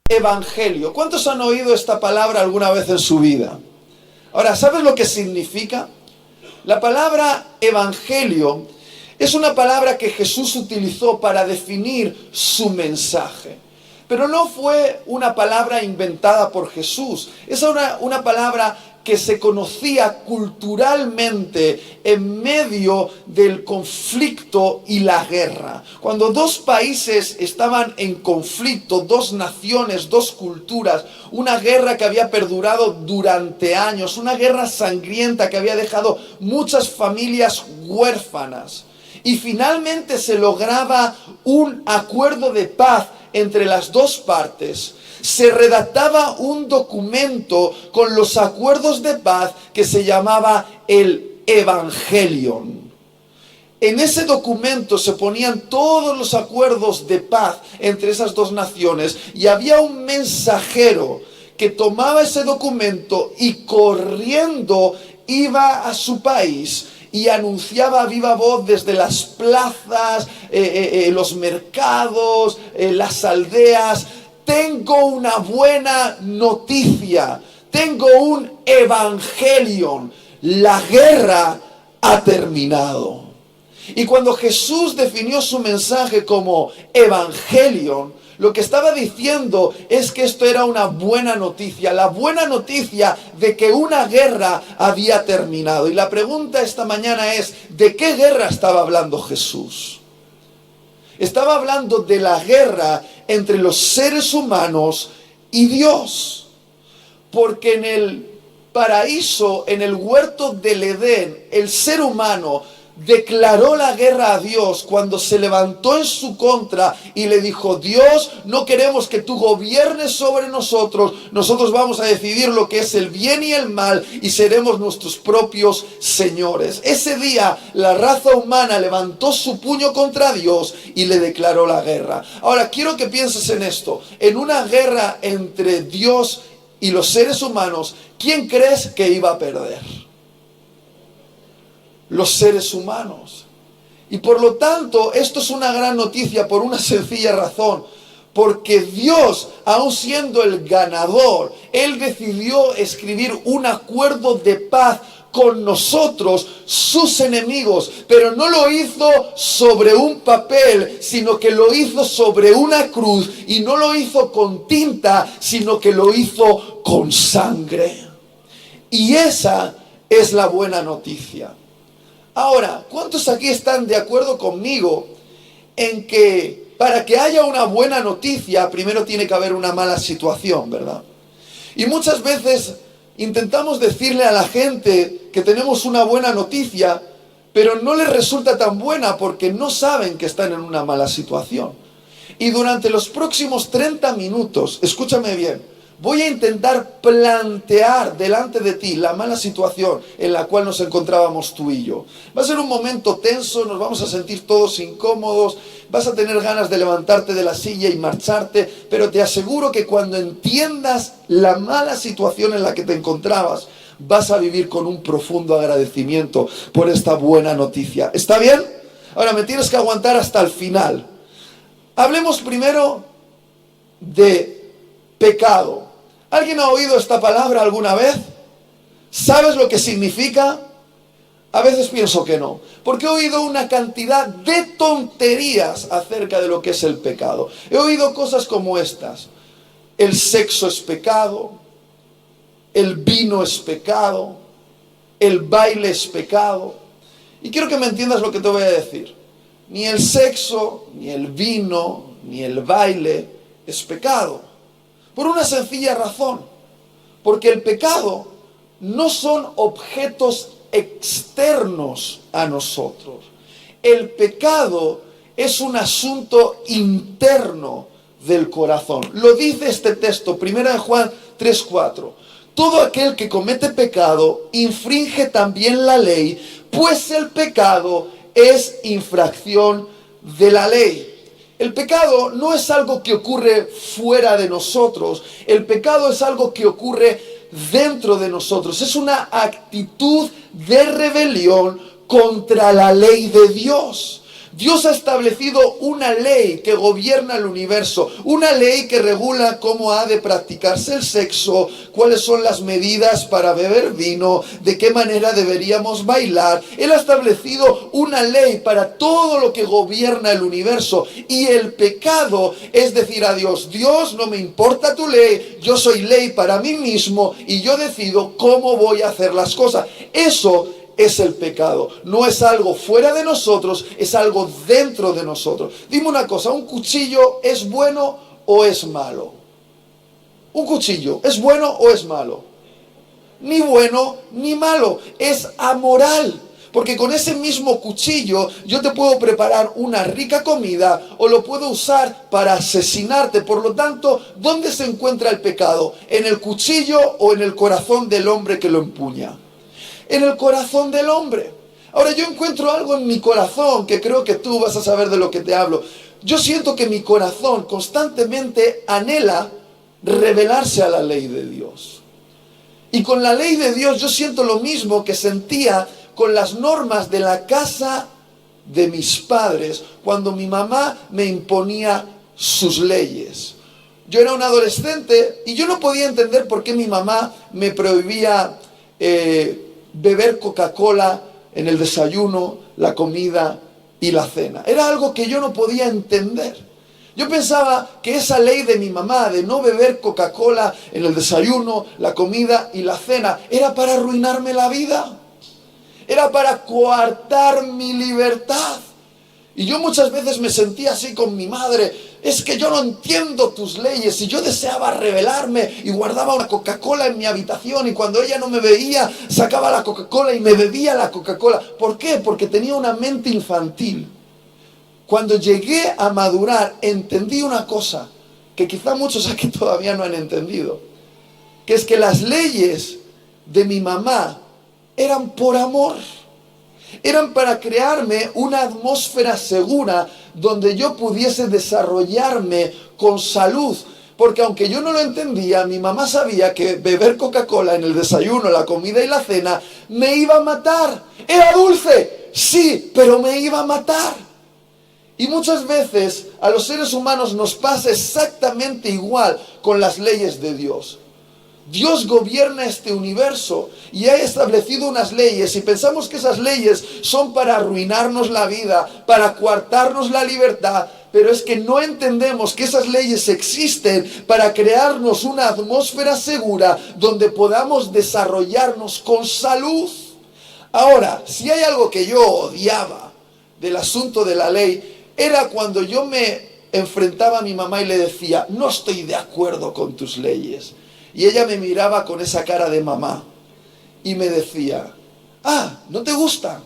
evangelio. ¿Cuántos han oído esta palabra alguna vez en su vida? Ahora, ¿sabes lo que significa? La palabra evangelio es una palabra que Jesús utilizó para definir su mensaje. Pero no fue una palabra inventada por Jesús. Es una palabra que se conocía culturalmente en medio del conflicto y la guerra. Cuando dos países estaban en conflicto, dos naciones, dos culturas, una guerra que había perdurado durante años, una guerra sangrienta que había dejado muchas familias huérfanas. Y finalmente se lograba un acuerdo de paz entre las dos partes. Se redactaba un documento con los acuerdos de paz que se llamaba el Evangelion. En ese documento se ponían todos los acuerdos de paz entre esas dos naciones y había un mensajero que tomaba ese documento y corriendo iba a su país y anunciaba a viva voz desde las plazas, los mercados, las aldeas: tengo una buena noticia, tengo un evangelion, la guerra ha terminado. Y cuando Jesús definió su mensaje como evangelion, lo que estaba diciendo es que esto era una buena noticia, la buena noticia de que una guerra había terminado. Y la pregunta esta mañana es: ¿de qué guerra estaba hablando Jesús? Estaba hablando de la guerra entre los seres humanos y Dios. Porque en el paraíso, en el huerto del Edén, el ser humano declaró la guerra a Dios cuando se levantó en su contra y le dijo: Dios, no queremos que tú gobiernes sobre nosotros, nosotros vamos a decidir lo que es el bien y el mal y seremos nuestros propios señores. Ese día la raza humana levantó su puño contra Dios y le declaró la guerra. Ahora quiero que pienses en esto: en una guerra entre Dios y los seres humanos, ¿quién crees que iba a perder? Los seres humanos. Y por lo tanto, esto es una gran noticia por una sencilla razón. Porque Dios, aun siendo el ganador, Él decidió escribir un acuerdo de paz con nosotros, sus enemigos. Pero no lo hizo sobre un papel, sino que lo hizo sobre una cruz. Y no lo hizo con tinta, sino que lo hizo con sangre. Y esa es la buena noticia. Ahora, ¿cuántos aquí están de acuerdo conmigo en que para que haya una buena noticia, primero tiene que haber una mala situación, ¿verdad? Y muchas veces intentamos decirle a la gente que tenemos una buena noticia, pero no les resulta tan buena porque no saben que están en una mala situación. Y durante los próximos 30 minutos, escúchame bien, voy a intentar plantear delante de ti la mala situación en la cual nos encontrábamos tú y yo. Va a ser un momento tenso, nos vamos a sentir todos incómodos, vas a tener ganas de levantarte de la silla y marcharte, pero te aseguro que cuando entiendas la mala situación en la que te encontrabas, vas a vivir con un profundo agradecimiento por esta buena noticia. ¿Está bien? Ahora me tienes que aguantar hasta el final. Hablemos primero de pecado. ¿Alguien ha oído esta palabra alguna vez? ¿Sabes lo que significa? A veces pienso que no, porque he oído una cantidad de tonterías acerca de lo que es el pecado. He oído cosas como estas: el sexo es pecado, el vino es pecado, el baile es pecado. Y quiero que me entiendas lo que te voy a decir. Ni el sexo, ni el vino, ni el baile es pecado. Por una sencilla razón: porque el pecado no son objetos externos a nosotros. El pecado es un asunto interno del corazón. Lo dice este texto, 1 Juan 3:4. Todo aquel que comete pecado infringe también la ley, pues el pecado es infracción de la ley. El pecado no es algo que ocurre fuera de nosotros. El pecado es algo que ocurre dentro de nosotros. Es una actitud de rebelión contra la ley de Dios. Dios ha establecido una ley que gobierna el universo, una ley que regula cómo ha de practicarse el sexo, cuáles son las medidas para beber vino, de qué manera deberíamos bailar. Él ha establecido una ley para todo lo que gobierna el universo. Y el pecado es decir a Dios: Dios, no me importa tu ley, yo soy ley para mí mismo y yo decido cómo voy a hacer las cosas. Eso es el pecado. No es algo fuera de nosotros, es algo dentro de nosotros. Dime una cosa, ¿un cuchillo es bueno o es malo? ¿Un cuchillo es bueno o es malo? Ni bueno ni malo, es amoral. Porque con ese mismo cuchillo yo te puedo preparar una rica comida o lo puedo usar para asesinarte. Por lo tanto, ¿dónde se encuentra el pecado? ¿En el cuchillo o en el corazón del hombre que lo empuña? En el corazón del hombre. Ahora, yo encuentro algo en mi corazón que creo que tú vas a saber de lo que te hablo. Yo siento que mi corazón constantemente anhela revelarse a la ley de Dios. Y con la ley de Dios yo siento lo mismo que sentía con las normas de la casa de mis padres cuando mi mamá me imponía sus leyes. Yo era un adolescente y yo no podía entender por qué mi mamá me prohibía beber Coca-Cola en el desayuno, la comida y la cena. Era algo que yo no podía entender. Yo pensaba que esa ley de mi mamá de no beber Coca-Cola en el desayuno, la comida y la cena era para arruinarme la vida. Era para coartar mi libertad. Y yo muchas veces me sentía así con mi madre: es que yo no entiendo tus leyes. Y yo deseaba rebelarme y guardaba una Coca-Cola en mi habitación, y cuando ella no me veía sacaba la Coca-Cola y me bebía la Coca-Cola. ¿Por qué? Porque tenía una mente infantil. Cuando llegué a madurar entendí una cosa que quizá muchos aquí todavía no han entendido, que es que las leyes de mi mamá eran por amor. Eran para crearme una atmósfera segura donde yo pudiese desarrollarme con salud. Porque aunque yo no lo entendía, mi mamá sabía que beber Coca-Cola en el desayuno, la comida y la cena me iba a matar. ¿Era dulce? Sí, pero me iba a matar. Y muchas veces a los seres humanos nos pasa exactamente igual con las leyes de Dios. Dios gobierna este universo y ha establecido unas leyes, y pensamos que esas leyes son para arruinarnos la vida, para coartarnos la libertad, pero es que no entendemos que esas leyes existen para crearnos una atmósfera segura donde podamos desarrollarnos con salud. Ahora, si hay algo que yo odiaba del asunto de la ley, era cuando yo me enfrentaba a mi mamá y le decía: no estoy de acuerdo con tus leyes. Y ella me miraba con esa cara de mamá y me decía: ¿no te gustan?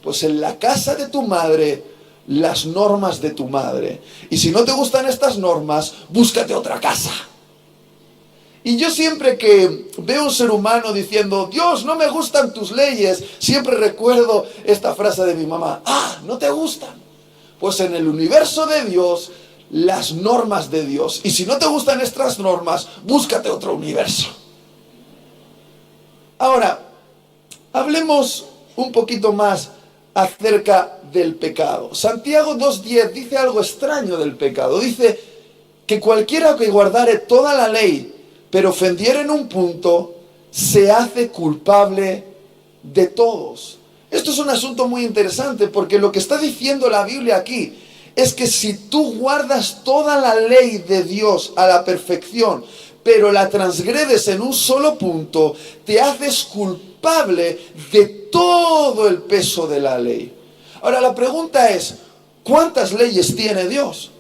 Pues en la casa de tu madre, las normas de tu madre. Y si no te gustan estas normas, búscate otra casa. Y yo siempre que veo a un ser humano diciendo: Dios, no me gustan tus leyes, siempre recuerdo esta frase de mi mamá: ¿no te gustan? Pues en el universo de Dios, las normas de Dios. Y si no te gustan estas normas, búscate otro universo. Ahora, hablemos un poquito más acerca del pecado. Santiago 2:10 dice algo extraño del pecado. Dice que cualquiera que guardare toda la ley, pero ofendiere en un punto, se hace culpable de todos. Esto es un asunto muy interesante, porque lo que está diciendo la Biblia aquí es que si tú guardas toda la ley de Dios a la perfección, pero la transgredes en un solo punto, te haces culpable de todo el peso de la ley. Ahora la pregunta es: ¿cuántas leyes tiene Dios?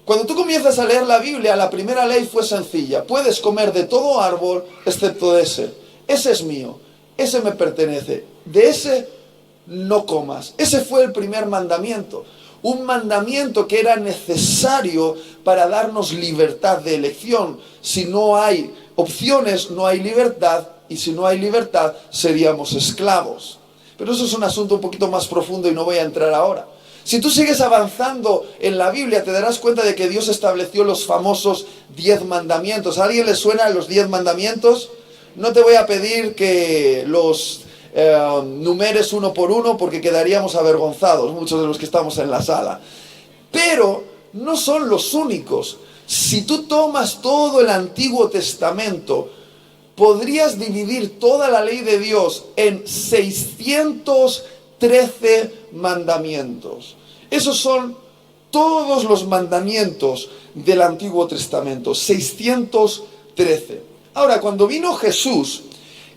Cuando tú comienzas a leer la Biblia, la primera ley fue sencilla: puedes comer de todo árbol excepto de ese. Ese es mío, ese me pertenece, de ese no comas. Ese fue el primer mandamiento. Un mandamiento que era necesario para darnos libertad de elección. Si no hay opciones, no hay libertad, y si no hay libertad, seríamos esclavos. Pero eso es un asunto un poquito más profundo y no voy a entrar ahora. Si tú sigues avanzando en la Biblia, te darás cuenta de que Dios estableció los famosos 10 mandamientos. ¿A alguien le suenan los 10 mandamientos? No te voy a pedir que los numeres uno por uno porque quedaríamos avergonzados, muchos de los que estamos en la sala. Pero no son los únicos. Si tú tomas todo el Antiguo Testamento, podrías dividir toda la ley de Dios en 613 mandamientos. Esos son todos los mandamientos del Antiguo Testamento, 613. Ahora, cuando vino Jesús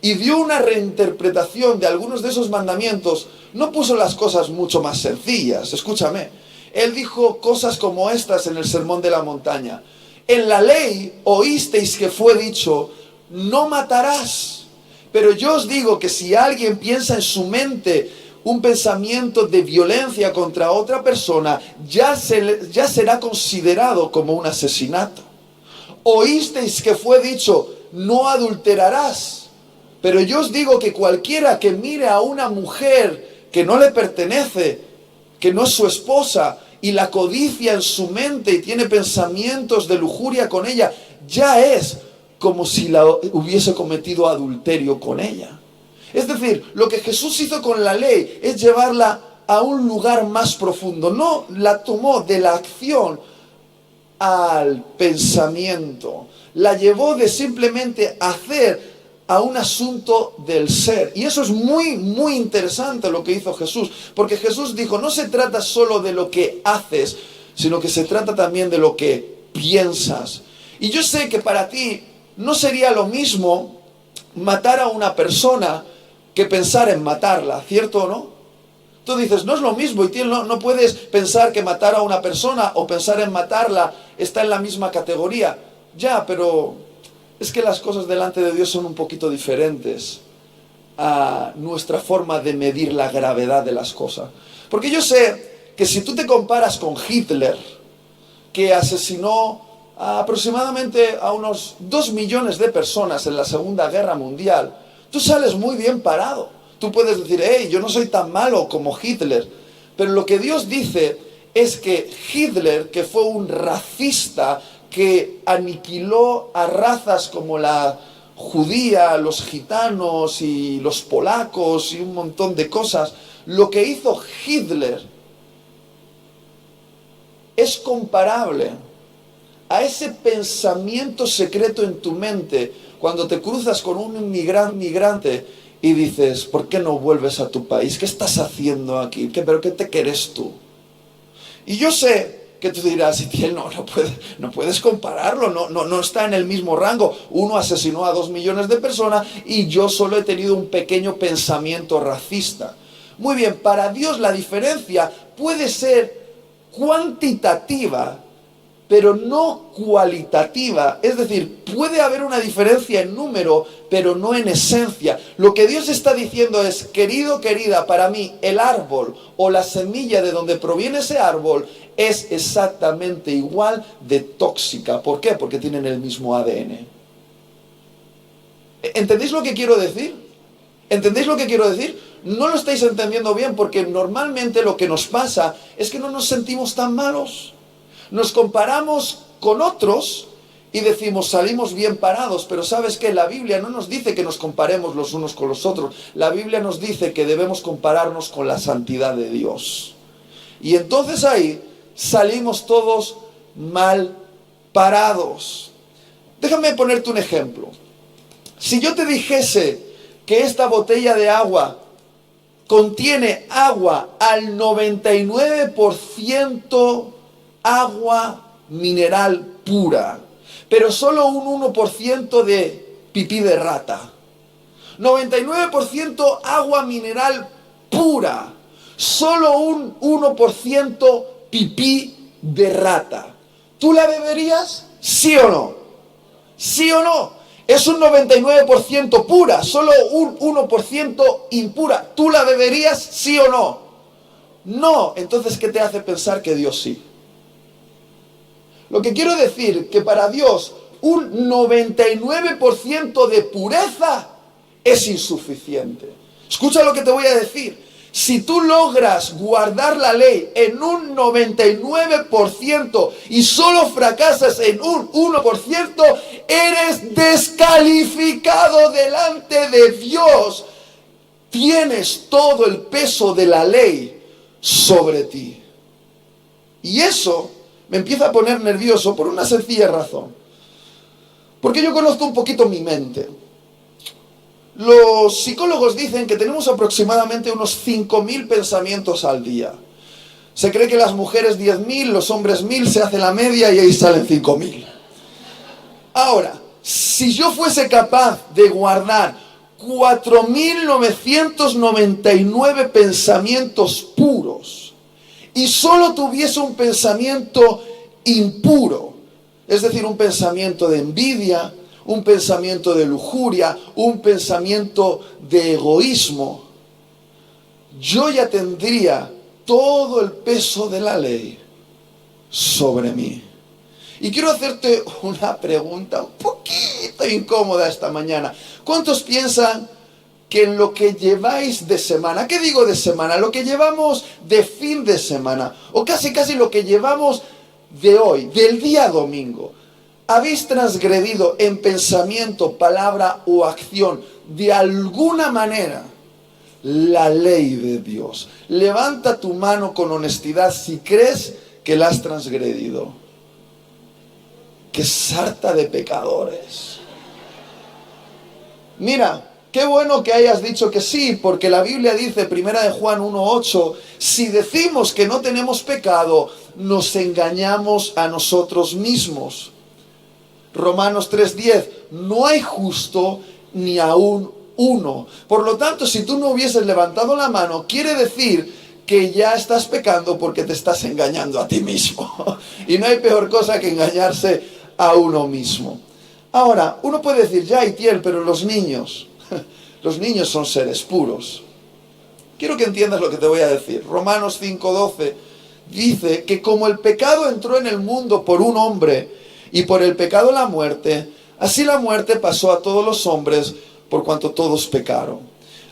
y dio una reinterpretación de algunos de esos mandamientos, no puso las cosas mucho más sencillas. Escúchame, Él dijo cosas como estas en el Sermón de la Montaña. En la ley oísteis que fue dicho, no matarás. Pero yo os digo que si alguien piensa en su mente un pensamiento de violencia contra otra persona, ya será considerado como un asesinato. Oísteis que fue dicho, no adulterarás. Pero yo os digo que cualquiera que mire a una mujer que no le pertenece, que no es su esposa, y la codicia en su mente y tiene pensamientos de lujuria con ella, ya es como si la hubiese cometido adulterio con ella. Es decir, lo que Jesús hizo con la ley es llevarla a un lugar más profundo. No la tomó de la acción al pensamiento. La llevó de simplemente hacer a un asunto del ser. Y eso es muy, muy interesante lo que hizo Jesús. Porque Jesús dijo, no se trata solo de lo que haces, sino que se trata también de lo que piensas. Y yo sé que para ti no sería lo mismo matar a una persona que pensar en matarla, ¿cierto o no? Tú dices, no es lo mismo, y no puedes pensar que matar a una persona o pensar en matarla está en la misma categoría. Ya, pero es que las cosas delante de Dios son un poquito diferentes a nuestra forma de medir la gravedad de las cosas. Porque yo sé que si tú te comparas con Hitler, que asesinó aproximadamente a unos 2 millones de personas en la Segunda Guerra Mundial, tú sales muy bien parado. Tú puedes decir, hey, yo no soy tan malo como Hitler. Pero lo que Dios dice es que Hitler, que fue un racista, que aniquiló a razas como la judía, los gitanos y los polacos y un montón de cosas, lo que hizo Hitler es comparable a ese pensamiento secreto en tu mente cuando te cruzas con un migrante y dices, ¿por qué no vuelves a tu país? ¿Qué estás haciendo aquí? ¿Pero qué te quieres tú? Y yo sé que tú dirás, Itiel, no puedes compararlo, no está en el mismo rango. Uno asesinó a 2 millones de personas y yo solo he tenido un pequeño pensamiento racista. Muy bien, para Dios la diferencia puede ser cuantitativa, pero no cualitativa. Es decir, puede haber una diferencia en número, pero no en esencia. Lo que Dios está diciendo es, querido, querida, para mí el árbol o la semilla de donde proviene ese árbol es exactamente igual de tóxica. ¿Por qué? Porque tienen el mismo ADN. ¿Entendéis lo que quiero decir? ¿Entendéis lo que quiero decir? No lo estáis entendiendo bien, porque normalmente lo que nos pasa es que no nos sentimos tan malos. Nos comparamos con otros y decimos, salimos bien parados, pero ¿sabes qué? La Biblia no nos dice que nos comparemos los unos con los otros. La Biblia nos dice que debemos compararnos con la santidad de Dios. Y entonces ahí salimos todos mal parados. Déjame ponerte un ejemplo. Si yo te dijese que esta botella de agua contiene agua al 99% agua mineral pura, pero solo un 1% de pipí de rata. 99% agua mineral pura, solo un 1% pipí de rata. ¿Tú la beberías? ¿Sí o no? ¿Sí o no? Es un 99% pura, solo un 1% impura. ¿Tú la beberías? ¿Sí o no? No. Entonces, ¿qué te hace pensar que Dios sí? Lo que quiero decir, que para Dios un 99% de pureza es insuficiente. Escucha lo que te voy a decir. Si tú logras guardar la ley en un 99% y solo fracasas en un 1%, eres descalificado delante de Dios. tienes todo el peso de la ley sobre ti. Y eso me empieza a poner nervioso por una sencilla razón. Porque yo conozco un poquito mi mente. Los psicólogos dicen que tenemos aproximadamente unos 5.000 pensamientos al día. Se cree que las mujeres 10.000, los hombres 1.000, se hace la media y ahí salen 5.000. Ahora, si yo fuese capaz de guardar 4.999 pensamientos puros y solo tuviese un pensamiento impuro, es decir, un pensamiento de envidia, un pensamiento de lujuria, un pensamiento de egoísmo, yo ya tendría todo el peso de la ley sobre mí. Y quiero hacerte una pregunta un poquito incómoda esta mañana. ¿Cuántos piensan que en lo que lleváis de semana, qué digo de semana, lo que llevamos de fin de semana, o casi lo que llevamos de hoy, del día domingo, habéis transgredido en pensamiento, palabra o acción de alguna manera la ley de Dios? Levanta tu mano con honestidad si crees que la has transgredido. ¡Qué sarta de pecadores! Mira, qué bueno que hayas dicho que sí, porque la Biblia dice, 1 de Juan 1:8, si decimos que no tenemos pecado, nos engañamos a nosotros mismos. Romanos 3:10, no hay justo ni aún uno. Por lo tanto, si tú no hubieses levantado la mano, quiere decir que ya estás pecando porque te estás engañando a ti mismo. Y no hay peor cosa que engañarse a uno mismo. Ahora, uno puede decir, ya Itiel, pero los niños son seres puros. Quiero que entiendas lo que te voy a decir. Romanos 5:12 dice que como el pecado entró en el mundo por un hombre y por el pecado la muerte, así la muerte pasó a todos los hombres por cuanto todos pecaron.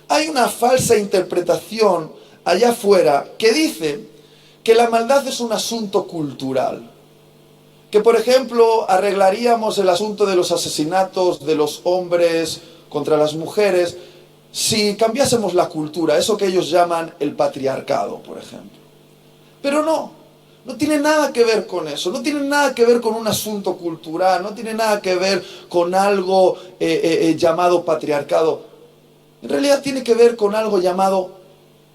Hay una falsa interpretación allá afuera que dice que la maldad es un asunto cultural. Que, por ejemplo, arreglaríamos el asunto de los asesinatos de los hombres contra las mujeres si cambiásemos la cultura, eso que ellos llaman el patriarcado, por ejemplo. Pero no tiene nada que ver con eso, no tiene nada que ver con un asunto cultural, no tiene nada que ver con algo llamado patriarcado. En realidad tiene que ver con algo llamado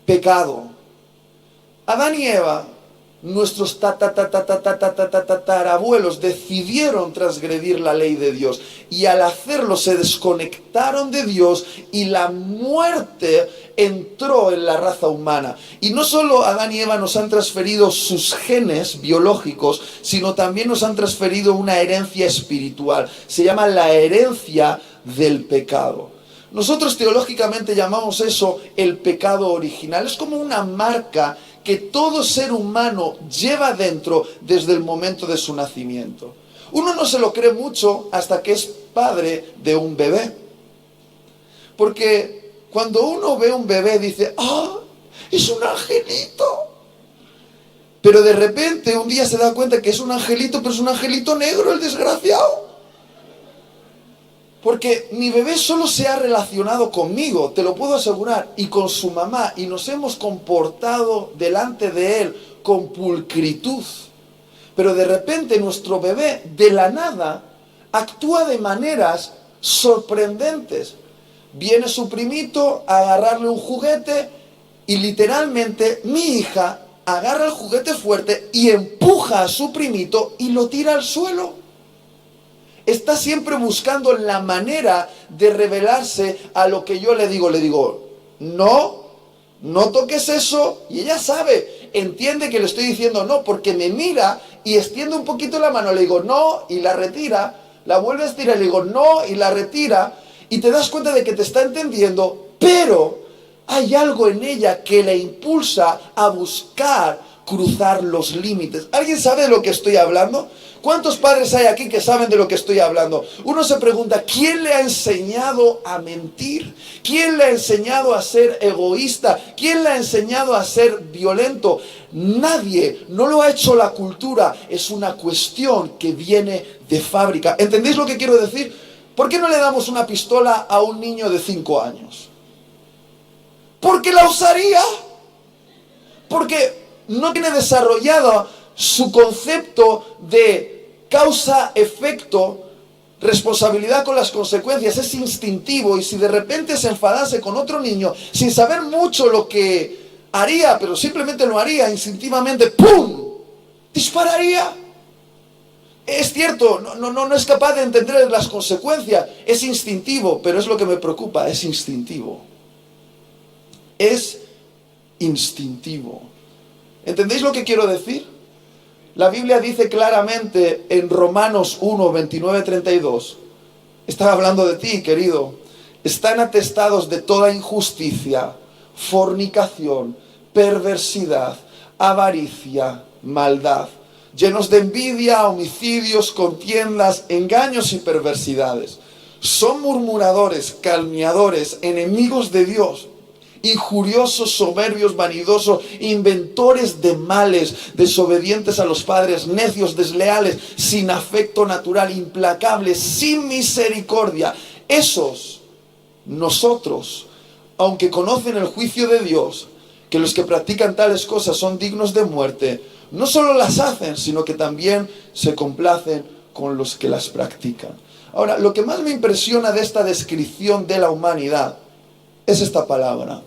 pecado. Adán y Eva, nuestros tatarabuelos, decidieron transgredir la ley de Dios y al hacerlo se desconectaron de Dios y la muerte entró en la raza humana. Y no solo Adán y Eva nos han transferido sus genes biológicos, sino también nos han transferido una herencia espiritual. Se llama la herencia del pecado. Nosotros teológicamente llamamos eso el pecado original. Es como una marca que todo ser humano lleva dentro desde el momento de su nacimiento. Uno no se lo cree mucho hasta que es padre de un bebé. Porque cuando uno ve un bebé dice, ¡ah! ¡Es un angelito! Pero de repente un día se da cuenta que es un angelito, pero es un angelito negro, el desgraciado. Porque mi bebé solo se ha relacionado conmigo, te lo puedo asegurar, y con su mamá, y nos hemos comportado delante de él con pulcritud. Pero de repente nuestro bebé, de la nada, actúa de maneras sorprendentes. Viene su primito a agarrarle un juguete y literalmente mi hija agarra el juguete fuerte y empuja a su primito y lo tira al suelo. Está siempre buscando la manera de revelarse a lo que yo le digo, no toques eso, y ella sabe, entiende que le estoy diciendo no, porque me mira y extiende un poquito la mano, le digo no, y la retira, la vuelve a estirar, le digo no, y la retira, y te das cuenta de que te está entendiendo, pero hay algo en ella que le impulsa a buscar cruzar los límites. ¿Alguien sabe de lo que estoy hablando? ¿Cuántos padres hay aquí que saben de lo que estoy hablando? Uno se pregunta, ¿quién le ha enseñado a mentir? ¿Quién le ha enseñado a ser egoísta? ¿Quién le ha enseñado a ser violento? Nadie, no lo ha hecho la cultura, es una cuestión que viene de fábrica. ¿Entendéis lo que quiero decir? ¿Por qué no le damos una pistola a un niño de 5 años? Porque la usaría. Porque no tiene desarrollado su concepto de causa-efecto, responsabilidad con las consecuencias. Es instintivo, y si de repente se enfadase con otro niño, sin saber mucho lo que haría, pero simplemente lo haría instintivamente, ¡pum!, dispararía. Es cierto, no es capaz de entender las consecuencias. Es instintivo, pero es lo que me preocupa, es instintivo. Es instintivo. ¿Entendéis lo que quiero decir? La Biblia dice claramente en Romanos 1, 29, 32, está hablando de ti, querido, están atestados de toda injusticia, fornicación, perversidad, avaricia, maldad, llenos de envidia, homicidios, contiendas, engaños y perversidades. Son murmuradores, calumniadores, enemigos de Dios, injuriosos, soberbios, vanidosos, inventores de males, desobedientes a los padres, necios, desleales, sin afecto natural, implacables, sin misericordia. Esos, nosotros, aunque conocen el juicio de Dios, que los que practican tales cosas son dignos de muerte, no solo las hacen, sino que también se complacen con los que las practican. Ahora, lo que más me impresiona de esta descripción de la humanidad es esta palabra: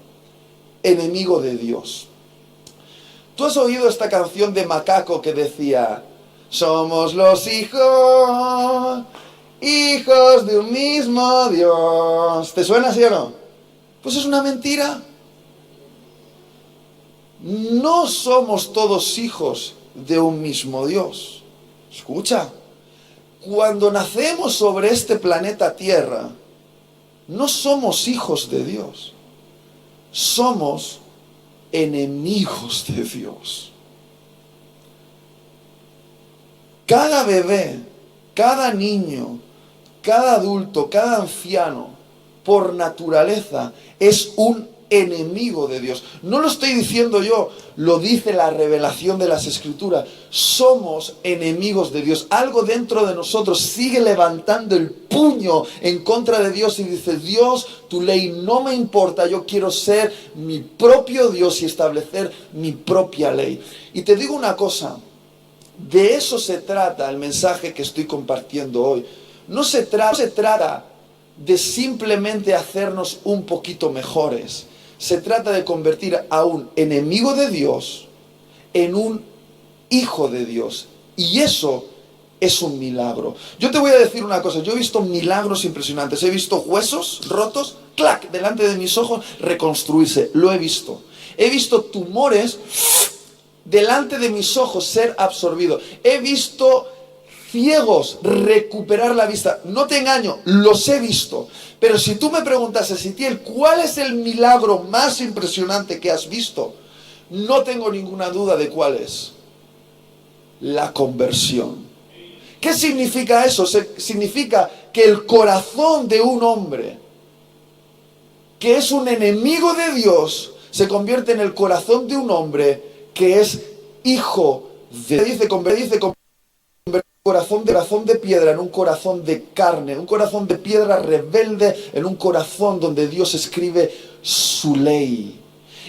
enemigo de Dios. ¿Tú has oído esta canción de Macaco que decía: somos los hijos de un mismo Dios? ¿Te suena, sí o no? Pues es una mentira. No somos todos hijos de un mismo Dios. Escucha, cuando nacemos sobre este planeta Tierra, no somos hijos de Dios. Somos enemigos de Dios. Cada bebé, cada niño, cada adulto, cada anciano, por naturaleza, es un enemigo de Dios. No lo estoy diciendo yo, lo dice la revelación de las Escrituras. Somos enemigos de Dios. Algo dentro de nosotros sigue levantando el puño en contra de Dios y dice: Dios, tu ley no me importa, yo quiero ser mi propio Dios y establecer mi propia ley. Y te digo una cosa, de eso se trata el mensaje que estoy compartiendo hoy. No se trata de simplemente hacernos un poquito mejores. Se trata de convertir a un enemigo de Dios en un hijo de Dios. Y eso es un milagro. Yo te voy a decir una cosa. Yo he visto milagros impresionantes. He visto huesos rotos, clac, delante de mis ojos, reconstruirse. Lo he visto. He visto tumores delante de mis ojos ser absorbidos. He visto ciegos recuperar la vista. No te engaño, los he visto. Pero si tú me preguntas, Ezequiel, ¿cuál es el milagro más impresionante que has visto? No tengo ninguna duda de cuál es. La conversión. ¿Qué significa eso? Significa que el corazón de un hombre, que es un enemigo de Dios, se convierte en el corazón de un hombre que es hijo de Dios. Dice corazón de piedra en un corazón de carne, un corazón de piedra rebelde en un corazón donde Dios escribe su ley.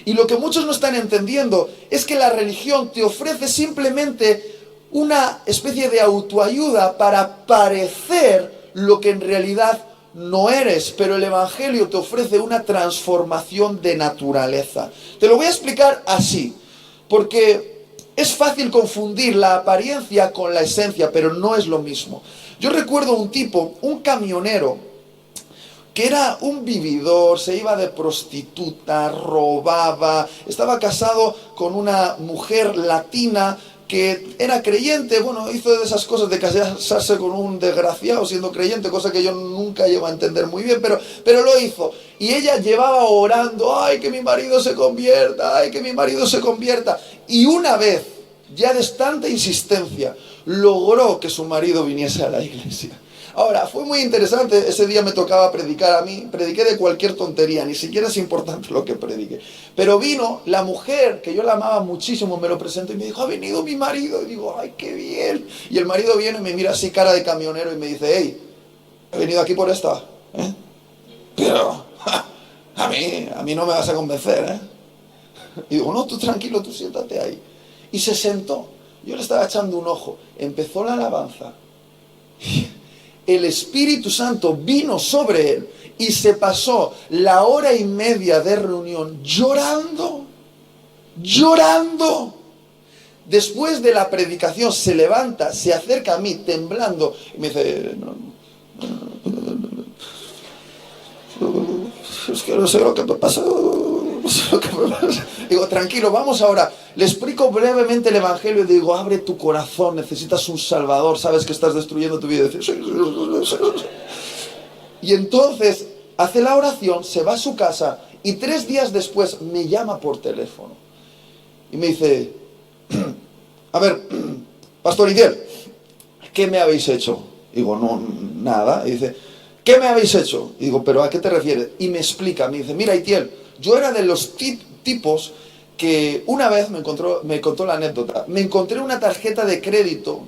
Y lo que muchos no están entendiendo es que la religión te ofrece simplemente una especie de autoayuda para parecer lo que en realidad no eres, pero el Evangelio te ofrece una transformación de naturaleza. Te lo voy a explicar así, porque es fácil confundir la apariencia con la esencia, pero no es lo mismo. Yo recuerdo un tipo, un camionero, que era un vividor, se iba de prostituta, robaba, estaba casado con una mujer latina que era creyente. Bueno, hizo de esas cosas de casarse con un desgraciado siendo creyente, cosa que yo nunca llevo a entender muy bien, pero lo hizo. Y ella llevaba orando: ay, que mi marido se convierta, ay, que mi marido se convierta. Y una vez, ya de tanta insistencia, logró que su marido viniese a la iglesia. Ahora, fue muy interesante, ese día me tocaba predicar a mí, prediqué de cualquier tontería, ni siquiera es importante lo que prediqué. Pero vino la mujer, que yo la amaba muchísimo, me lo presentó y me dijo: ha venido mi marido. Y digo: ay, qué bien. Y el marido viene y me mira así, cara de camionero, y me dice: hey, he venido aquí por esta, ¿eh? Pero a a mí no me vas a convencer, ¿eh? Y digo, no, tú tranquilo, tú siéntate ahí. Y se sentó. Yo le estaba echando un ojo. Empezó la alabanza. El Espíritu Santo vino sobre él y se pasó la hora y media de reunión llorando. Llorando. Después de la predicación se levanta, se acerca a mí temblando y me dice, es que no sé lo que me pasa. Digo, tranquilo, vamos ahora. Le explico brevemente el Evangelio y digo, abre tu corazón, necesitas un Salvador, sabes que estás destruyendo tu vida. Y entonces hace la oración, se va a su casa y 3 días después me llama por teléfono y me dice, a ver, Pastor Itiel, ¿qué me habéis hecho? Digo, no, nada. Y dice, ¿qué me habéis hecho? Y digo, ¿pero a qué te refieres? Y me explica, me dice, mira Itiel, yo era de los tipos que una vez me contó la anécdota, me encontré una tarjeta de crédito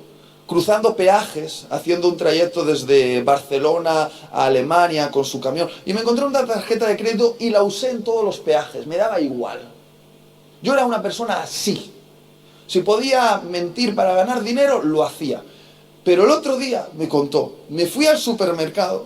cruzando peajes, haciendo un trayecto desde Barcelona a Alemania con su camión, y me encontré una tarjeta de crédito y la usé en todos los peajes, me daba igual. Yo era una persona así. Si podía mentir para ganar dinero, lo hacía. Pero el otro día me contó, me fui al supermercado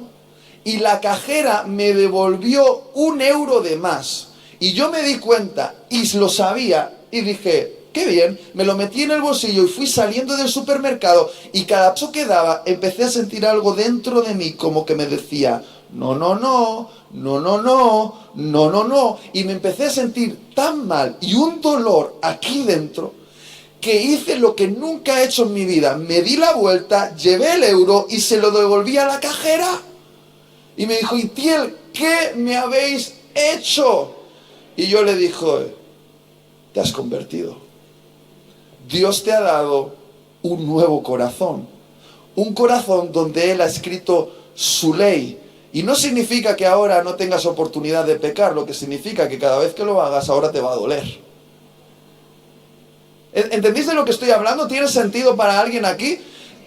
y la cajera me devolvió 1 euro de más. Y yo me di cuenta y lo sabía y dije, qué bien, me lo metí en el bolsillo y fui saliendo del supermercado y cada paso que daba empecé a sentir algo dentro de mí como que me decía, no, no, no, no, no, no, no, no, no. Y me empecé a sentir tan mal y un dolor aquí dentro que hice lo que nunca he hecho en mi vida. Me di la vuelta, llevé el euro y se lo devolví a la cajera. Y me dijo, Itiel, ¿qué me habéis hecho? Y yo le dije, te has convertido. Dios te ha dado un nuevo corazón. Un corazón donde Él ha escrito su ley. Y no significa que ahora no tengas oportunidad de pecar, lo que significa que cada vez que lo hagas ahora te va a doler. ¿Entendéis de lo que estoy hablando? ¿Tiene sentido para alguien aquí?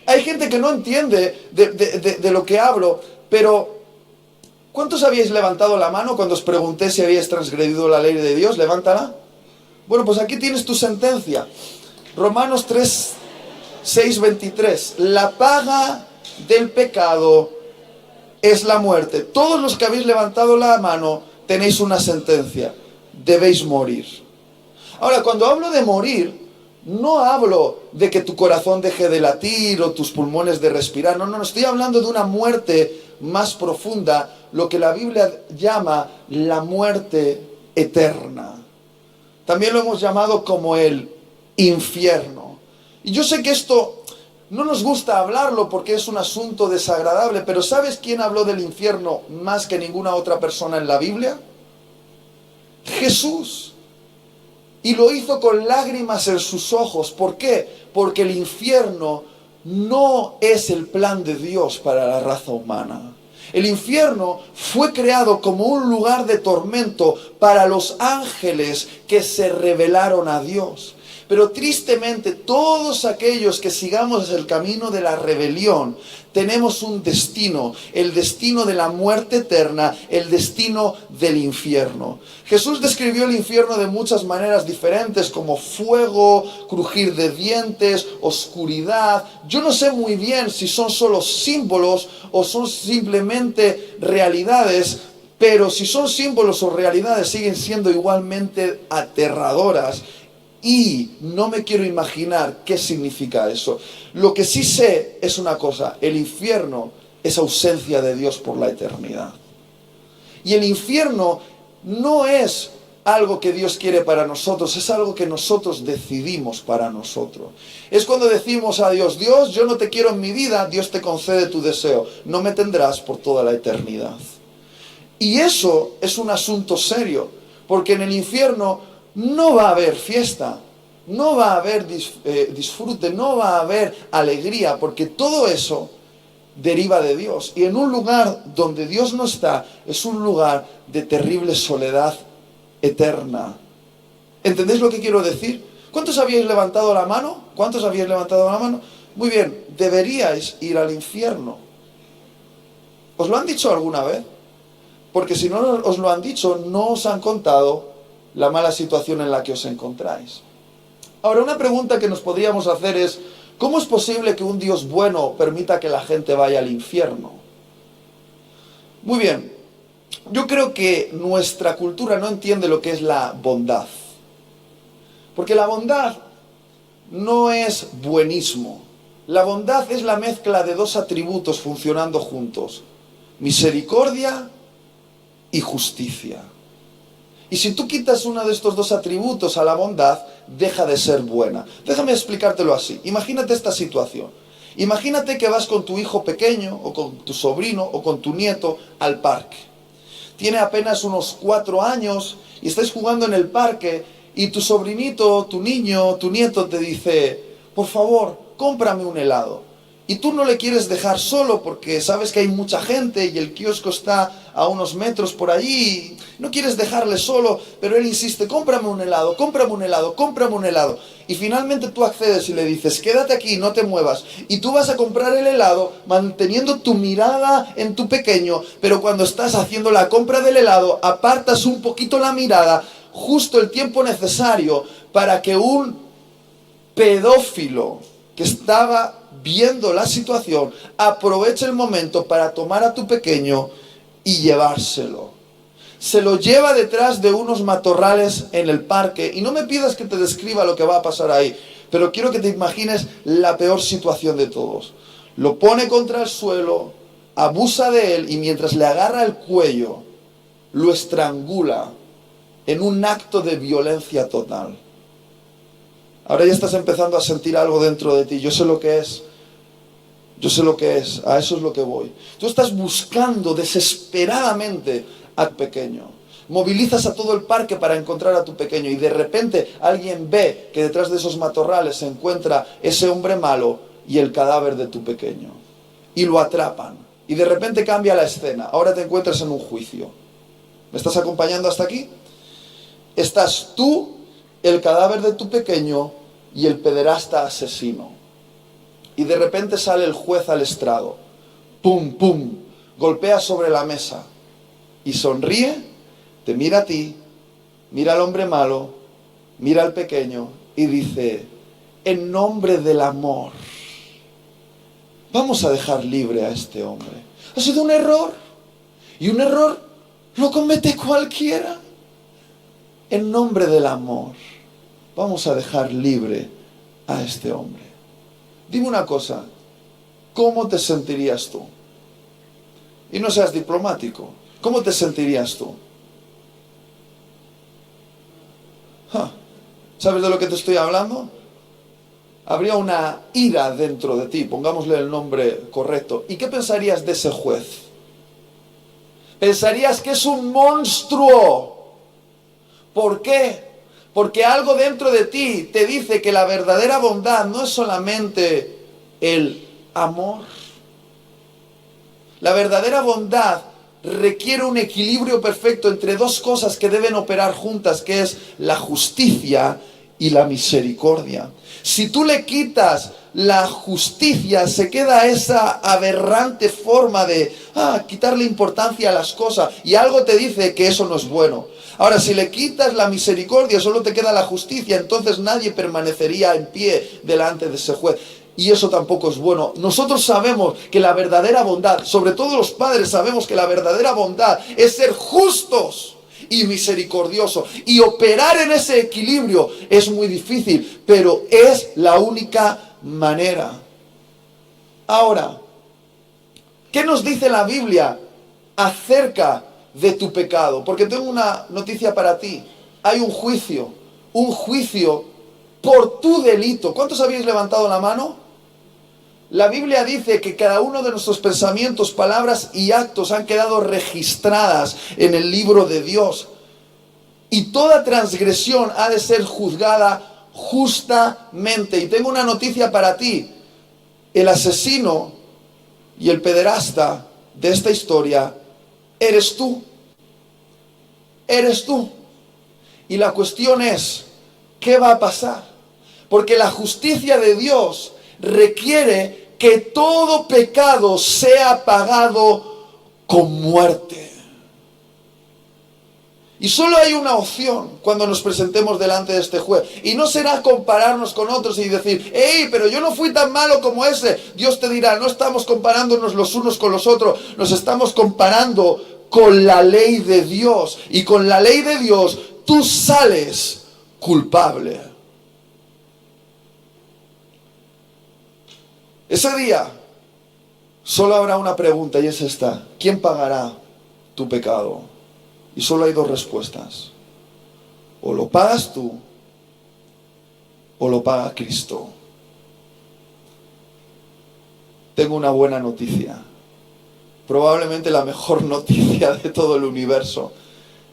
Hay gente que no entiende de lo que hablo, pero ¿cuántos habíais levantado la mano cuando os pregunté si habíais transgredido la ley de Dios? Levántala. Bueno, pues aquí tienes tu sentencia. Romanos 3, 6, 23. La paga del pecado es la muerte. Todos los que habéis levantado la mano tenéis una sentencia. Debéis morir. Ahora, cuando hablo de morir, no hablo de que tu corazón deje de latir o tus pulmones de respirar. No, estoy hablando de una muerte más profunda, lo que la Biblia llama la muerte eterna. También lo hemos llamado como el infierno. Y yo sé que esto no nos gusta hablarlo porque es un asunto desagradable, pero ¿sabes quién habló del infierno más que ninguna otra persona en la Biblia? Jesús. Y lo hizo con lágrimas en sus ojos. ¿Por qué? Porque el infierno no es el plan de Dios para la raza humana. El infierno fue creado como un lugar de tormento para los ángeles que se rebelaron a Dios. Pero tristemente todos aquellos que sigamos el camino de la rebelión tenemos un destino, el destino de la muerte eterna, el destino del infierno. Jesús describió el infierno de muchas maneras diferentes, como fuego, crujir de dientes, oscuridad. Yo no sé muy bien si son solo símbolos o son simplemente realidades, pero si son símbolos o realidades siguen siendo igualmente aterradoras. Y no me quiero imaginar qué significa eso. Lo que sí sé es una cosa, el infierno es ausencia de Dios por la eternidad. Y el infierno no es algo que Dios quiere para nosotros, es algo que nosotros decidimos para nosotros. Es cuando decimos a Dios, Dios, yo no te quiero en mi vida, Dios te concede tu deseo, no me tendrás por toda la eternidad. Y eso es un asunto serio, porque en el infierno no va a haber fiesta, no va a haber disfrute, no va a haber alegría, porque todo eso deriva de Dios. Y en un lugar donde Dios no está, es un lugar de terrible soledad eterna. ¿Entendéis lo que quiero decir? ¿Cuántos habíais levantado la mano? ¿Cuántos habíais levantado la mano? Muy bien, deberíais ir al infierno. ¿Os lo han dicho alguna vez? Porque si no os lo han dicho, no os han contado la mala situación en la que os encontráis. Ahora, una pregunta que nos podríamos hacer es, ¿cómo es posible que un Dios bueno permita que la gente vaya al infierno? Muy bien, yo creo que nuestra cultura no entiende lo que es la bondad. Porque la bondad no es buenismo. La bondad es la mezcla de dos atributos funcionando juntos: misericordia y justicia. Y si tú quitas uno de estos dos atributos a la bondad, deja de ser buena. Déjame explicártelo así. Imagínate esta situación. Imagínate que vas con tu hijo pequeño, o con tu sobrino, o con tu nieto al parque. Tiene apenas unos 4 años y estáis jugando en el parque y tu sobrinito, tu niño, tu nieto te dice: por favor, cómprame un helado. Y tú no le quieres dejar solo porque sabes que hay mucha gente y el kiosco está a unos metros por allí. No quieres dejarle solo, pero él insiste: cómprame un helado, cómprame un helado, cómprame un helado. Y finalmente tú accedes y le dices: quédate aquí, no te muevas. Y tú vas a comprar el helado manteniendo tu mirada en tu pequeño, pero cuando estás haciendo la compra del helado, apartas un poquito la mirada, justo el tiempo necesario para que un pedófilo que estaba viendo la situación aproveche el momento para tomar a tu pequeño y llevárselo. Se lo lleva detrás de unos matorrales en el parque, y no me pidas que te describa lo que va a pasar ahí, pero quiero que te imagines la peor situación de todos. Lo pone contra el suelo, abusa de él, y mientras le agarra el cuello, lo estrangula en un acto de violencia total. Ahora ya estás empezando a sentir algo dentro de ti. Yo sé lo que es. Yo sé lo que es. A eso es lo que voy. Tú estás buscando desesperadamente a tu pequeño. Movilizas a todo el parque para encontrar a tu pequeño, y de repente alguien ve que detrás de esos matorrales se encuentra ese hombre malo y el cadáver de tu pequeño. Y lo atrapan. Y de repente cambia la escena. Ahora te encuentras en un juicio. ¿Me estás acompañando hasta aquí? Estás tú, el cadáver de tu pequeño y el pederasta asesino. Y de repente sale el juez al estrado. Pum, pum. Golpea sobre la mesa. Y sonríe, te mira a ti, mira al hombre malo, mira al pequeño y dice: en nombre del amor, vamos a dejar libre a este hombre. Ha sido un error. Y un error lo comete cualquiera. En nombre del amor, vamos a dejar libre a este hombre. Dime una cosa, ¿cómo te sentirías tú? Y no seas diplomático. ¿Cómo te sentirías tú? ¿Sabes de lo que te estoy hablando? Habría una ira dentro de ti, pongámosle el nombre correcto. ¿Y qué pensarías de ese juez? Pensarías que es un monstruo. ¿Por qué? Porque algo dentro de ti te dice que la verdadera bondad no es solamente el amor. La verdadera bondad requiere un equilibrio perfecto entre dos cosas que deben operar juntas, que es la justicia y la misericordia. Si tú le quitas la justicia, se queda esa aberrante forma de quitarle importancia a las cosas, y algo te dice que eso no es bueno. Ahora, si le quitas la misericordia, solo te queda la justicia, entonces nadie permanecería en pie delante de ese juez. Y eso tampoco es bueno. Nosotros sabemos que la verdadera bondad, sobre todo los padres sabemos que la verdadera bondad es ser justos y misericordiosos. Y operar en ese equilibrio es muy difícil, pero es la única manera. Ahora, ¿qué nos dice la Biblia acerca de tu pecado? Porque tengo una noticia para ti. Hay un juicio por tu delito. ¿Cuántos habéis levantado la mano? La Biblia dice que cada uno de nuestros pensamientos, palabras y actos han quedado registradas en el libro de Dios. Y toda transgresión ha de ser juzgada justamente. Y tengo una noticia para ti. El asesino y el pederasta de esta historia eres tú. Eres tú. Y la cuestión es, ¿qué va a pasar? Porque la justicia de Dios requiere que todo pecado sea pagado con muerte. Y solo hay una opción cuando nos presentemos delante de este juez. Y no será compararnos con otros y decir, hey, pero yo no fui tan malo como ese. Dios te dirá, no estamos comparándonos los unos con los otros, nos estamos comparando con la ley de Dios. Y con la ley de Dios tú sales culpable. Ese día solo habrá una pregunta y es esta: ¿quién pagará tu pecado? Y solo hay dos respuestas: o lo pagas tú o lo paga Cristo. Tengo una buena noticia, probablemente la mejor noticia de todo el universo,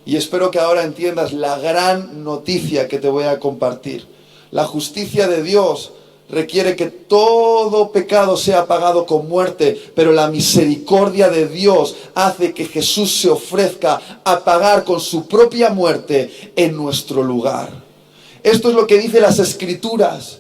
y espero que ahora entiendas la gran noticia que te voy a compartir. La justicia de Dios requiere que todo pecado sea pagado con muerte, pero la misericordia de Dios hace que Jesús se ofrezca a pagar con su propia muerte en nuestro lugar. Esto es lo que dicen las Escrituras,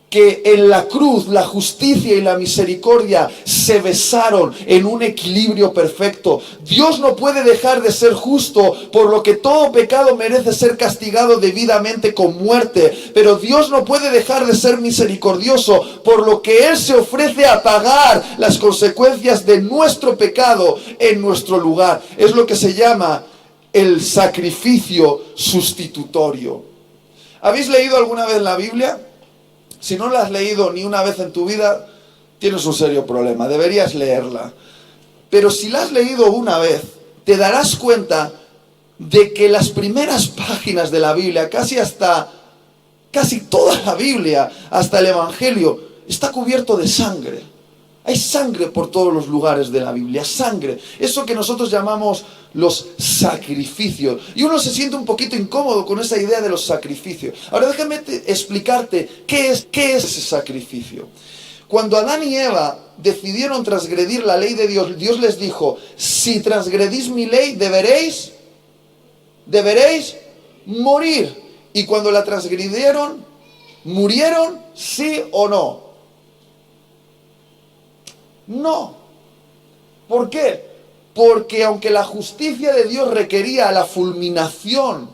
que en la cruz la justicia y la misericordia se besaron en un equilibrio perfecto. Dios no puede dejar de ser justo, por lo que todo pecado merece ser castigado debidamente con muerte, pero Dios no puede dejar de ser misericordioso, por lo que Él se ofrece a pagar las consecuencias de nuestro pecado en nuestro lugar. Es lo que se llama el sacrificio sustitutorio. ¿Habéis leído alguna vez la Biblia? Si no la has leído ni una vez en tu vida, tienes un serio problema. Deberías leerla. Pero si la has leído una vez, te darás cuenta de que las primeras páginas de la Biblia, casi toda la Biblia, hasta el Evangelio, está cubierto de sangre. Hay sangre por todos los lugares de la Biblia, sangre. Eso que nosotros llamamos los sacrificios. Y uno se siente un poquito incómodo con esa idea de los sacrificios. Ahora déjame explicarte qué es ese sacrificio. Cuando Adán y Eva decidieron transgredir la ley de Dios, Dios les dijo: si transgredís mi ley, deberéis morir. Y cuando la transgredieron, ¿murieron? ¿Sí o no? No. ¿Por qué? Porque aunque la justicia de Dios requería la fulminación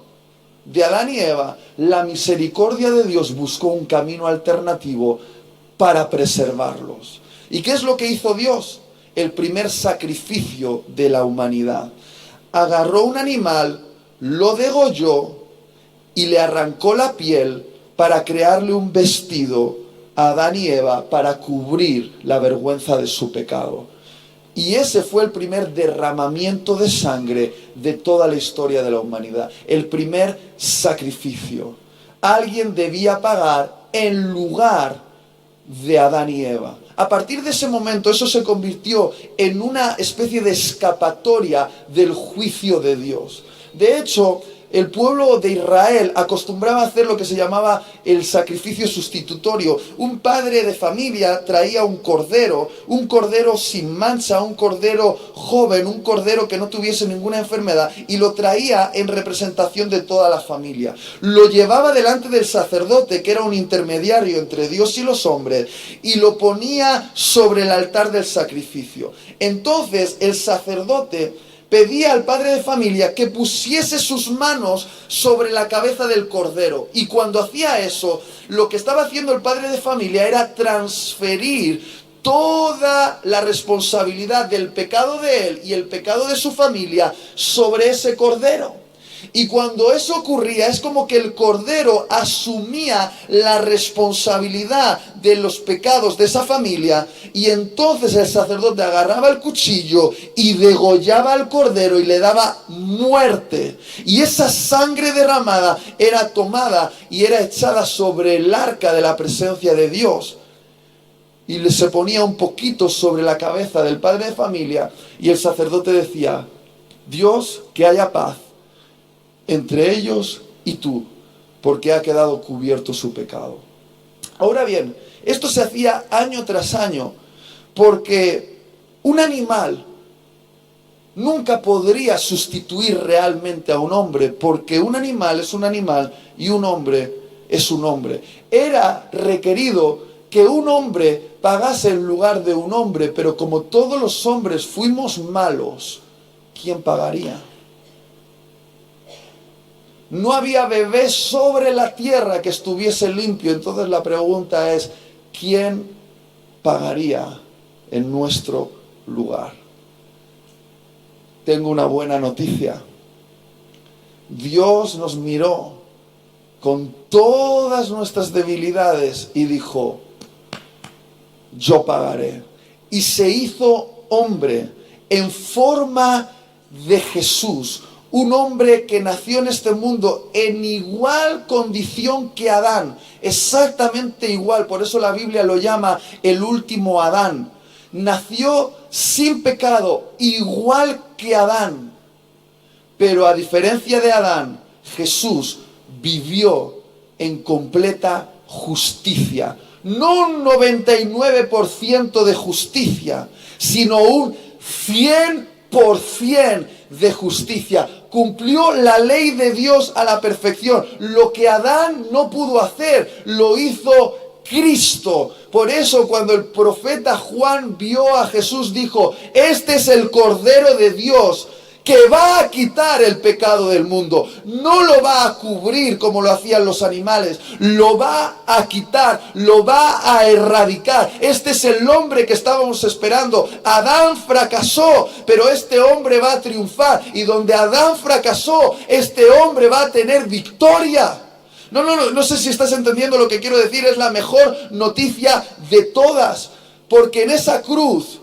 de Adán y Eva, la misericordia de Dios buscó un camino alternativo para preservarlos. ¿Y qué es lo que hizo Dios? El primer sacrificio de la humanidad. Agarró un animal, lo degolló y le arrancó la piel para crearle un vestido a Adán y Eva para cubrir la vergüenza de su pecado. Y ese fue el primer derramamiento de sangre de toda la historia de la humanidad. El primer sacrificio. Alguien debía pagar en lugar de Adán y Eva. A partir de ese momento, eso se convirtió en una especie de escapatoria del juicio de Dios. De hecho, el pueblo de Israel acostumbraba a hacer lo que se llamaba el sacrificio sustitutorio. Un padre de familia traía un cordero sin mancha, un cordero joven, un cordero que no tuviese ninguna enfermedad, y lo traía en representación de toda la familia. Lo llevaba delante del sacerdote, que era un intermediario entre Dios y los hombres, y lo ponía sobre el altar del sacrificio. Entonces el sacerdote pedía al padre de familia que pusiese sus manos sobre la cabeza del cordero. Y cuando hacía eso, lo que estaba haciendo el padre de familia era transferir toda la responsabilidad del pecado de él y el pecado de su familia sobre ese cordero. Y cuando eso ocurría, es como que el cordero asumía la responsabilidad de los pecados de esa familia, y entonces el sacerdote agarraba el cuchillo y degollaba al cordero y le daba muerte. Y esa sangre derramada era tomada y era echada sobre el arca de la presencia de Dios. Y se ponía un poquito sobre la cabeza del padre de familia, y el sacerdote decía: Dios, que haya paz entre ellos y tú, porque ha quedado cubierto su pecado. Ahora bien, esto se hacía año tras año, porque un animal nunca podría sustituir realmente a un hombre, porque un animal es un animal y un hombre es un hombre. Era requerido que un hombre pagase en lugar de un hombre, pero como todos los hombres fuimos malos, ¿quién pagaría? No había bebé sobre la tierra que estuviese limpio. Entonces la pregunta es, ¿quién pagaría en nuestro lugar? Tengo una buena noticia. Dios nos miró con todas nuestras debilidades y dijo, yo pagaré. Y se hizo hombre en forma de Jesús, un hombre que nació en este mundo en igual condición que Adán, exactamente igual. Por eso la Biblia lo llama el último Adán. Nació sin pecado, igual que Adán. Pero a diferencia de Adán, Jesús vivió en completa justicia. No un 99% de justicia, sino un 100% de justicia. Cumplió la ley de Dios a la perfección. Lo que Adán no pudo hacer, lo hizo Cristo. Por eso cuando el profeta Juan vio a Jesús, dijo, este es el Cordero de Dios que va a quitar el pecado del mundo. No lo va a cubrir como lo hacían los animales. Lo va a quitar, lo va a erradicar. Este es el hombre que estábamos esperando. Adán fracasó, pero este hombre va a triunfar. Y donde Adán fracasó, este hombre va a tener victoria. No sé si estás entendiendo lo que quiero decir. Es la mejor noticia de todas. Porque en esa cruz,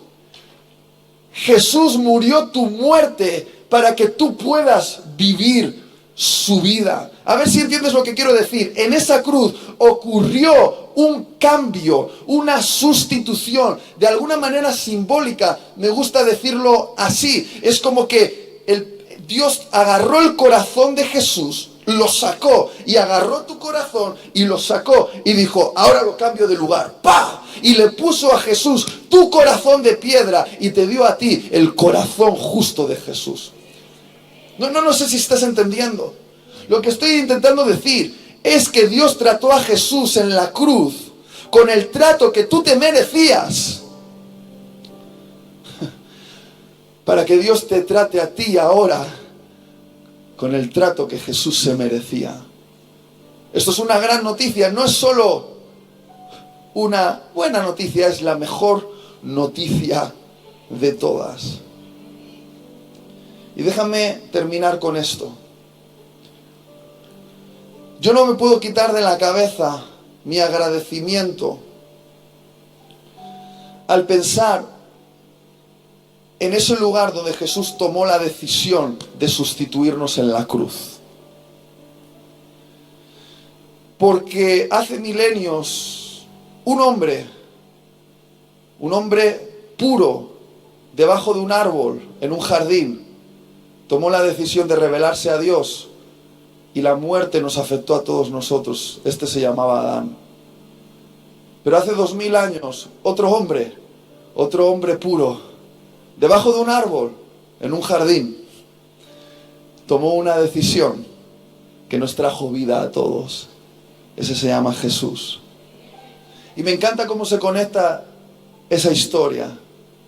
Jesús murió tu muerte para que tú puedas vivir su vida. A ver si entiendes lo que quiero decir. En esa cruz ocurrió un cambio, una sustitución, de alguna manera simbólica. Me gusta decirlo así. Es como que Dios agarró el corazón de Jesús, lo sacó y agarró tu corazón y lo sacó y dijo, ahora lo cambio de lugar. ¡Pah! Y le puso a Jesús tu corazón de piedra y te dio a ti el corazón justo de Jesús. No sé si estás entendiendo. Lo que estoy intentando decir es que Dios trató a Jesús en la cruz con el trato que tú te merecías, para que Dios te trate a ti ahora con el trato que Jesús se merecía. Esto es una gran noticia. No es solo una buena noticia, es la mejor noticia de todas. Y déjame terminar con esto. Yo no me puedo quitar de la cabeza mi agradecimiento al pensar en ese lugar donde Jesús tomó la decisión de sustituirnos en la cruz. Porque hace milenios un hombre puro, debajo de un árbol, en un jardín, tomó la decisión de rebelarse a Dios y la muerte nos afectó a todos nosotros. Este se llamaba Adán. Pero hace 2000 años, otro hombre puro, debajo de un árbol, en un jardín, tomó una decisión que nos trajo vida a todos. Ese se llama Jesús. Y me encanta cómo se conecta esa historia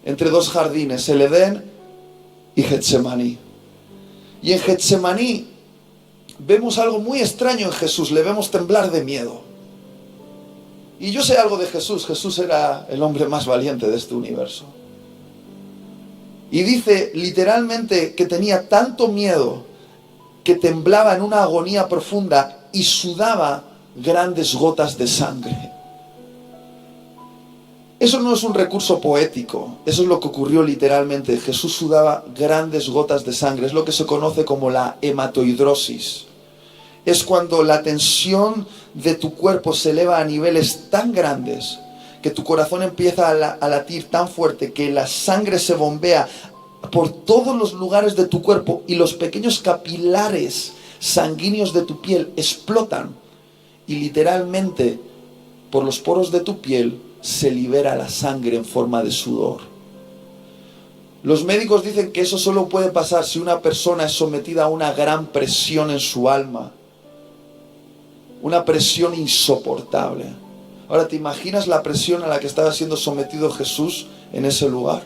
entre dos jardines, el Edén y Getsemaní. Y en Getsemaní vemos algo muy extraño en Jesús, le vemos temblar de miedo. Y yo sé algo de Jesús. Jesús era el hombre más valiente de este universo. Y dice literalmente que tenía tanto miedo que temblaba en una agonía profunda y sudaba grandes gotas de sangre. Eso no es un recurso poético, eso es lo que ocurrió literalmente. Jesús sudaba grandes gotas de sangre, es lo que se conoce como la hematohidrosis. Es cuando la tensión de tu cuerpo se eleva a niveles tan grandes que tu corazón empieza a latir tan fuerte que la sangre se bombea por todos los lugares de tu cuerpo y los pequeños capilares sanguíneos de tu piel explotan y literalmente por los poros de tu piel se libera la sangre en forma de sudor. Los médicos dicen que eso solo puede pasar si una persona es sometida a una gran presión en su alma, una presión insoportable. Ahora, ¿te imaginas la presión a la que estaba siendo sometido Jesús en ese lugar?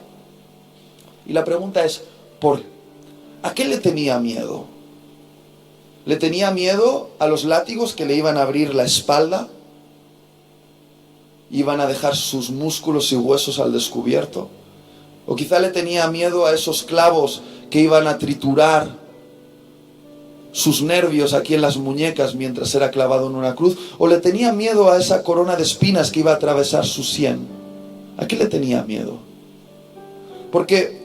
Y la pregunta es, ¿a qué le tenía miedo? ¿Le tenía miedo a los látigos que le iban a abrir la espalda? ¿Iban a dejar sus músculos y huesos al descubierto? ¿O quizá le tenía miedo a esos clavos que iban a triturar sus nervios aquí en las muñecas mientras era clavado en una cruz? ¿O le tenía miedo a esa corona de espinas que iba a atravesar su sien? ¿A qué le tenía miedo? Porque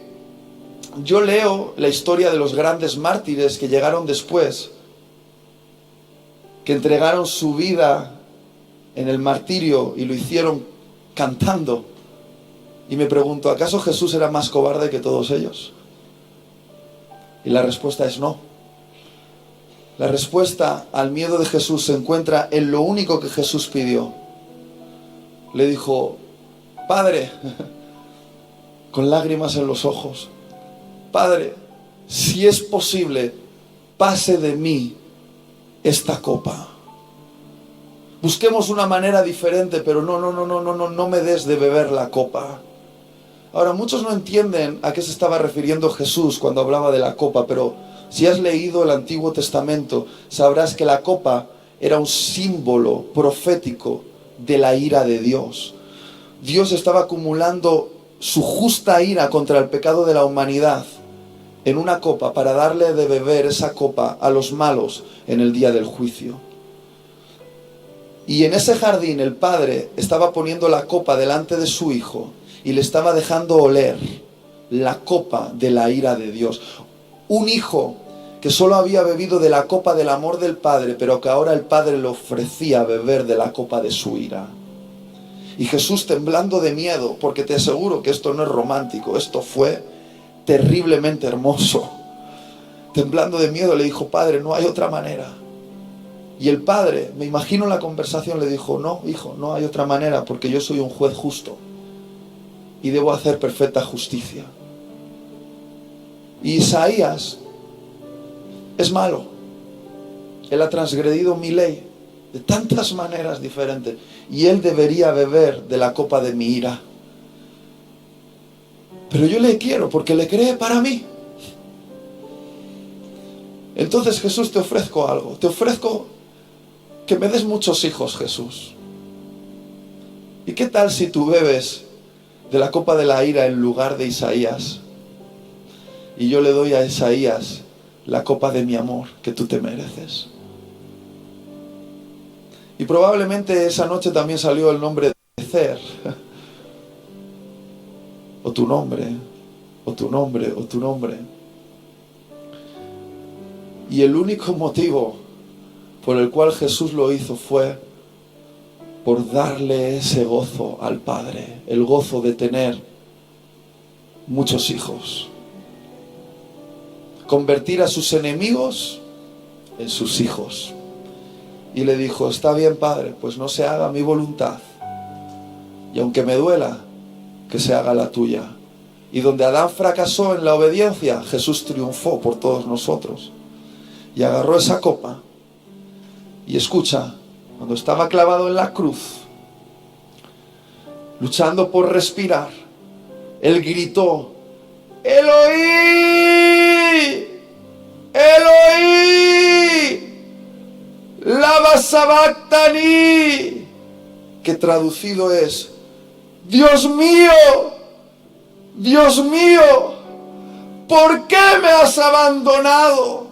yo leo la historia de los grandes mártires que llegaron después, que entregaron su vida en el martirio y lo hicieron cantando. Y me pregunto, ¿acaso Jesús era más cobarde que todos ellos? Y la respuesta es no. La respuesta al miedo de Jesús se encuentra en lo único que Jesús pidió. Le dijo, Padre, con lágrimas en los ojos, Padre, si es posible, pase de mí esta copa. Busquemos una manera diferente, pero no me des de beber la copa. Ahora, muchos no entienden a qué se estaba refiriendo Jesús cuando hablaba de la copa, pero si has leído el Antiguo Testamento, sabrás que la copa era un símbolo profético de la ira de Dios. Dios estaba acumulando su justa ira contra el pecado de la humanidad en una copa para darle de beber esa copa a los malos en el día del juicio. Y en ese jardín el padre estaba poniendo la copa delante de su hijo y le estaba dejando oler la copa de la ira de Dios. Un hijo que solo había bebido de la copa del amor del padre, pero que ahora el padre le ofrecía beber de la copa de su ira. Y Jesús, temblando de miedo, porque te aseguro que esto no es romántico, esto fue terriblemente hermoso, temblando de miedo le dijo, Padre, no hay otra manera. Y el padre, me imagino la conversación, le dijo, no, hijo, no hay otra manera, porque yo soy un juez justo y debo hacer perfecta justicia. Y Isaías es malo. Él ha transgredido mi ley de tantas maneras diferentes y él debería beber de la copa de mi ira. Pero yo le quiero porque le cree para mí. Entonces, Jesús, te ofrezco algo. Te ofrezco que me des muchos hijos, Jesús. ¿Y qué tal si tú bebes de la copa de la ira en lugar de Isaías? Y yo le doy a Isaías la copa de mi amor que tú te mereces. Y probablemente esa noche también salió el nombre de Cer. O tu nombre, o tu nombre, o tu nombre. Y el único motivo por el cual Jesús lo hizo fue por darle ese gozo al Padre, el gozo de tener muchos hijos. Convertir a sus enemigos en sus hijos. Y le dijo, está bien, Padre, pues no se haga mi voluntad. Y aunque me duela, que se haga la tuya. Y donde Adán fracasó en la obediencia, Jesús triunfó por todos nosotros. Y agarró esa copa. Y escucha, cuando estaba clavado en la cruz, luchando por respirar, él gritó, Eloí, Eloí, lama sabactani, que traducido es, Dios mío, ¿por qué me has abandonado?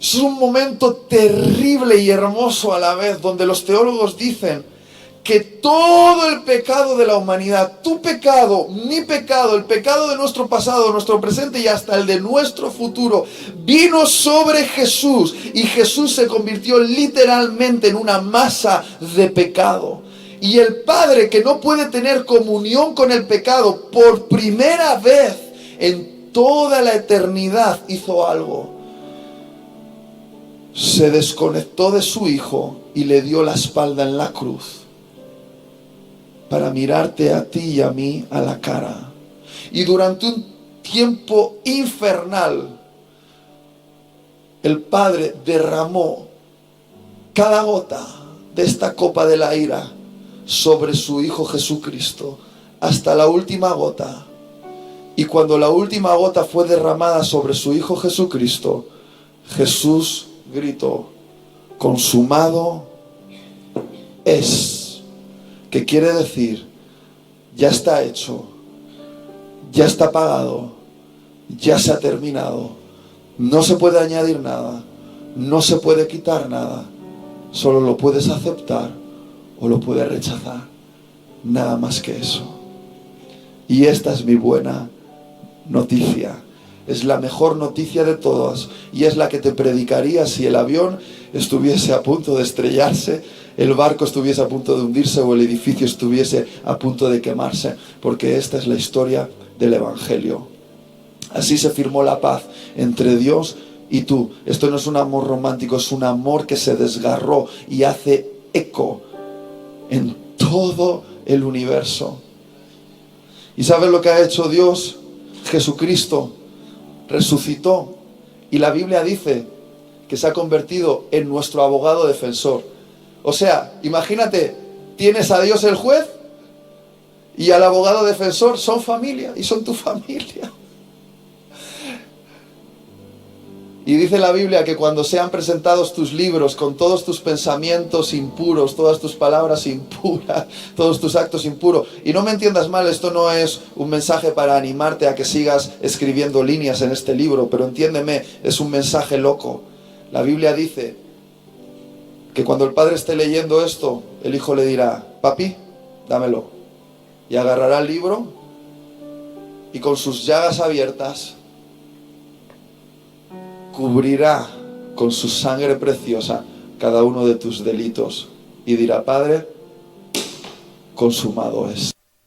Es un momento terrible y hermoso a la vez, donde los teólogos dicen que todo el pecado de la humanidad, tu pecado, mi pecado, el pecado de nuestro pasado, nuestro presente y hasta el de nuestro futuro, vino sobre Jesús y Jesús se convirtió literalmente en una masa de pecado. Y el Padre, que no puede tener comunión con el pecado, por primera vez en toda la eternidad hizo algo. Se desconectó de su Hijo y le dio la espalda en la cruz para mirarte a ti y a mí a la cara. Y durante un tiempo infernal, el Padre derramó cada gota de esta copa de la ira sobre su Hijo Jesucristo, hasta la última gota. Y cuando la última gota fue derramada sobre su Hijo Jesucristo, Jesús gritó, consumado es, que quiere decir, ya está hecho, ya está pagado, ya se ha terminado. No se puede añadir nada, no se puede quitar nada. Solo lo puedes aceptar o lo puedes rechazar. Nada más que eso. Y esta es mi buena noticia. Es la mejor noticia de todas. Y es la que te predicaría si el avión estuviese a punto de estrellarse, el barco estuviese a punto de hundirse o el edificio estuviese a punto de quemarse. Porque esta es la historia del Evangelio. Así se firmó la paz entre Dios y tú. Esto no es un amor romántico, es un amor que se desgarró y hace eco en todo el universo. ¿Y sabes lo que ha hecho Dios? Jesucristo resucitó y la Biblia dice que se ha convertido en nuestro abogado defensor. O sea, imagínate, tienes a Dios el juez y al abogado defensor, son familia y son tu familia. Y dice la Biblia que cuando sean presentados tus libros con todos tus pensamientos impuros, todas tus palabras impuras, todos tus actos impuros, y no me entiendas mal, esto no es un mensaje para animarte a que sigas escribiendo líneas en este libro, pero entiéndeme, es un mensaje loco. La Biblia dice que cuando el padre esté leyendo esto, el hijo le dirá, papi, dámelo. Y agarrará el libro y con sus llagas abiertas cubrirá con su sangre preciosa cada uno de tus delitos y dirá, Padre, consumado es.